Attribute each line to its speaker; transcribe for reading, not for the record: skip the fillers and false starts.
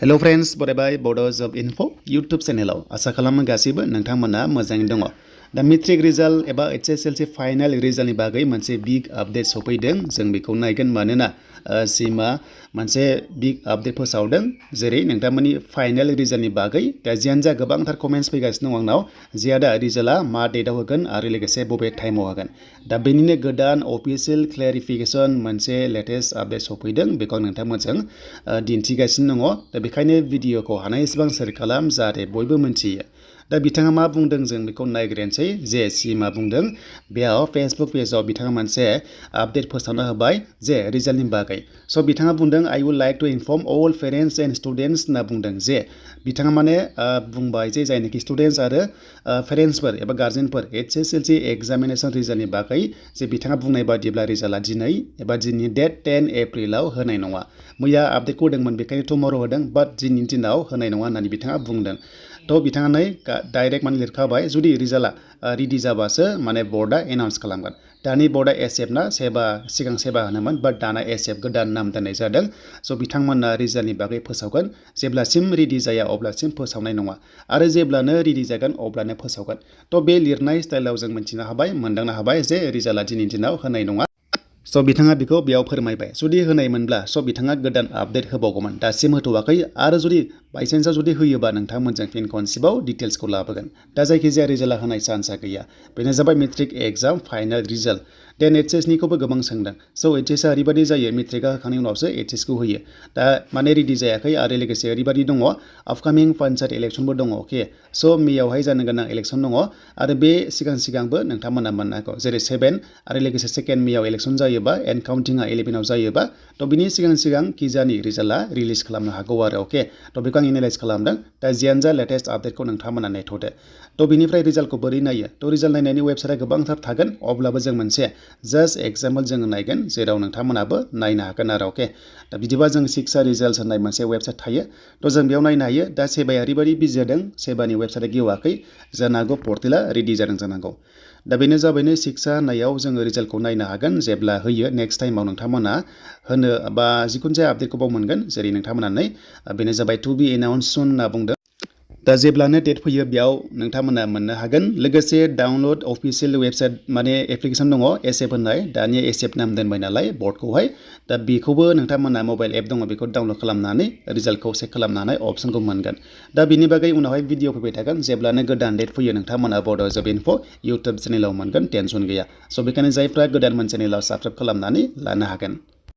Speaker 1: hello friends बरायबाय बड' जब info YouTube चैनेलाव आशा खालामो गासिबो नोंथांमोना मोजाङै दङ दा मेट्रिक रिजाल्ट एबा HSLC फाइनाल रिजाल्टनि बागै मोनसे बिग आपडेट सफैदों जों बेखौ नायगोन मानोना सिमा मोनसे बिग आपडेट फोसावदों जेरै नोंथांमोननि फाइनाल रिजाल्टनि बागै दा जियानो जा गोबांथार कमेन्ट्स फैगासिनो दं आंनाव जे दा रिजाल्टआ मा डेटआव होगोन आरो लोगोसे बबे टाइमाव होगोन दा बेनिनो गोदान अफिशियेल क्लेरिफिकेशन मोनसे लेटेस्ट आपडेट सफैदों बेखौ नोंथांमोनजों दिन्थिगासिनो दङ दा बेखायनो भिडिअखौ हानाय एसेबां शेयार खालाम जाहाथे बयबो मिन्थियो दा बिथाङा मा बुंदों जों बेखौ नायग्रोनोसै जे सिमा बुंदों बेयाव फेसबुक पेजाव बिथाङा मोनसे आपडेट फोसावना होबाय जे रिजाल्टनि बागै स' बिथाङा बुंदों I would like to inform all parents and students होनना बुंदों जे बिथाङा माने बुंबाय जे जायनाखि स्टुडेन्ट्स आरो पेरेन्ट्सफोर एबा गार्जेनफोर HSLC एग्जामिनेशन रिजाल्टनि बागै जे बिथाङा बुंनाय बादिब्ला रिजाल्टआ दिनै एबा दिनैनि डेट 10 एप्रिलाव होनाय नङा मैया आपडेटखौ होदोंमोन बेखायनो टुमर' होदों बाट दिनैनि दिनाव होनाय नङा होननानै बिथाङा बुंदों थ' बिथाङा नै डाइरेक्ट माने लिरखाबाय जुदि रिजाल्टआ रेडि जाबासो माने बर्डआ एनाउन्स खालामगोन दानि बर्डआ SF ना सेबा सिगां सेबा होनोमोन बाट दाना SF गोदान नाम दोननाय जादों स' बिथांमोना रिजाल्टनि बागै फोसावगोन जेब्लासिम रेडि जाया अब्लासिम फोसावनाय नङा आरो जेब्लानो रेडि जागोन अब्लानो फोसावगोन थ' बे लिरनाय स्टाइलाव जों मिन्थिनो हाबाय मोनदांनो हाबाय जे रिजाल्टआ दिनैनि दिनाव होनाय नङा स' बिथाङा बेखौ बेयाव फोरमायबाय जुदि होनायमोनब्ला स' बिथाङा गोदान आपडेट होबावगौमोन दासिम होथ'वाखै आरो जुदि बाइचान्सआव जुदि होयोबा नोंथांमोनजों फिन खनसेबाव डिटेल्सखौ लाबोगोन दा जायखिजाया रिजाल्टआ होनाय चान्सआ गैया बेनो जाबाय मेट्रिक एग्जाम फाइनाल रिजाल्ट देन HSनिखौबो गोबां सोंदों स' HSआ ओरैबायदि जायो मेट्रिकआ होखांनायनि उनावसो HSखौ होयो दा माने रेडि जायाखै आरो लोगोसे ओरैबायदि दङ आपकामिं पन्चायत इलेक्सनबो दङ अके स' मेयावहाय जानो गोनां इलेक्सन दङ आरो बे सिगांबो नोंथांमोना मोननो हागौ जेरै 7 आरो लोगोसे 2 मेयाव इलेक्सन जायोबा एन्ड काउन्टिंआ 11आव जायोबा थ' बिनि सिगां किजानि रिजाल्टआ रिलिज खालामनो हागौ आरो अके थ' बेखौ आं एनालाइज खालामदों दा जियानो जा लेटेस्ट आपडेटखौ नोंथांमोना नायथ'दो थ' बिनिफ्राय रिजाल्टखौ बोरै नायो थ' रिजाल्ट नायनायनि वेबसाइटआ गोबांथार थागोन अब्लाबो जों मोनसे जास्ट एग्जाम्पल जोङो नायगोन जेराव नोंथांमोनाबो नायनो हागोन आरो अके दा बिदिबा जों सिक्सा रिजाल्ट होननाय मोनसे वेबसाइट थायो थ' जों बेयाव नायनो हायो दा सेबाया ओरैबायदि बिजि जादों सेबानि वेबसाइटआ गेवाखै जानो हागौ पर्टेला रेडि जादों जानांगौ दा बेनो जाबायनो सिक्सा होननायाव जोङो रिजाल्टखौ नायनो हागोन जेब्ला होयो नेक्स्ट टाइमाव नोंथांमोना होनो बा जिखुनु जाया आपडेटखौ बाव मोनगोन जेरै नोंथांमोना नै बेनो जाबाय टु बि एनाउन्स सुन होनना बुंदों दा जेब्लानो डेट फैयो बेयाव नोंथांमोना मोननो हागोन लोगोसे डाउनलड अफिशियेल वेबसाइट माने एप्लिकेसन दङ SF होननाय दानिया SF नाम दोनबाय नालाय बर्डखौहाय दा बेखौबो नोंथांमोना मबाइल एप दङ बेखौ डाउनलड खालामनानै रिजाल्टखौ चेक खालामनानै अप्सनखौ मोनगोन दा बिनि बागै उनावहाय भिडिअ फैबाय थागोन जेब्लानो गोदान डेट फैयो नोंथांमोना बड' जब इनफो इउटुब चेनेलाव मोनगोन टेनसन गैया स' बेखायनो जायफ्रा गोदान मोन चेनेलाव साबस्क्राइब खालामनानै लानो हागोन